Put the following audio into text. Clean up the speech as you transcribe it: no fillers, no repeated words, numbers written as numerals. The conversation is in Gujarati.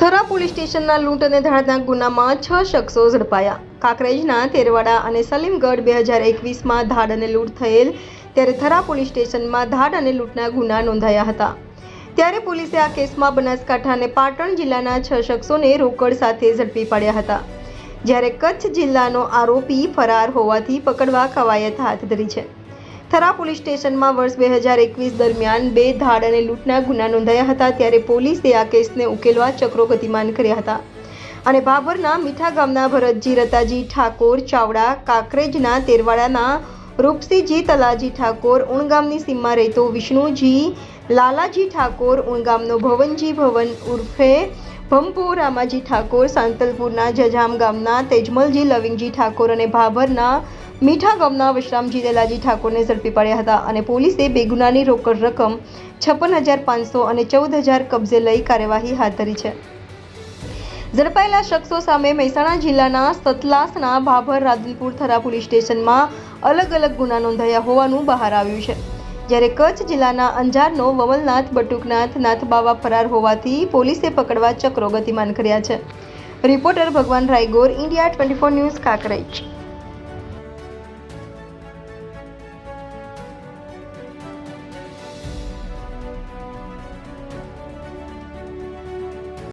થરા પોલીસ સ્ટેશનના લૂંટ અને ધાડના ગુનામાં 6 શખ્સો ઝડપાયા। કાંકરેજના તેરવાડા અને સલીમગઢ 2021માં ધાડ અને લૂંટ થયેલ ત્યારે થરા પોલીસ સ્ટેશનમાં ધાડ અને લૂંટના ગુના નોંધાયા હતા। ત્યારે પોલીસે આ કેસમાં બનાસકાંઠા અને પાટણ જિલ્લાના 6 શખ્સોને રોકડ સાથે ઝડપી પાડ્યા હતા, જ્યારે કચ્છ જિલ્લાનો આરોપી ફરાર હોવાથી પકડવા કવાયત હાથ ધરી છે। થરા પોલીસ સ્ટેશનમાં વર્ષ 2021 દરમિયાન 2 ધાડ અને લૂંટના ગુના નોંધાયા હતા। ત્યારે પોલીસે આ કેસને ઉકેલવા ચક્રો ગતિમાન કર્યા હતા અને ભાભરના મીઠા ગામના ભરતજી રતાજી ઠાકોર ચાવડા, કાંકરેજના તેરવાડાના રૂપસીજી તલાજી ઠાકોર, ઉણગામની સીમમાં રહેતો વિષ્ણુજી લાલાજી ઠાકોર, ઉણગામનો ભવનજી ભવન ઉર્ફે ભંપો રામાજી ઠાકોર, સાંતલપુરના જજામ ગામના તેજમલજી લવિંગજી ઠાકોર અને ભાભરના મીઠા ગામના વિશ્રામજી દલાજી ઠાકોરને ઝડપી પાડ્યા હતા અને પોલીસે બેગુનાની રોકડ રકમ 56,500 અને 14,000 કબજે લઈ કાર્યવાહી હાથ ધરી છે। ઝડપાયેલા શખ્સો સામે મહેસાણા જિલ્લાના સતલાસના ભાભર, રાધનપુર, થરા પોલીસ સ્ટેશનમાં અલગ અલગ ગુના નોંધાયા હોવાનું બહાર આવ્યું છે, જ્યારે કચ્છ જિલ્લાના અંજારનો વમલનાથ બટુકનાથ નાથબાવા ફરાર હોવાથી પોલીસે પકડવા ચક્રો ગતિમાન કર્યા છે। રિપોર્ટર ભગવાન રાયગોર, ઇન્ડિયા 24 ન્યૂઝ, કાંકરેજ।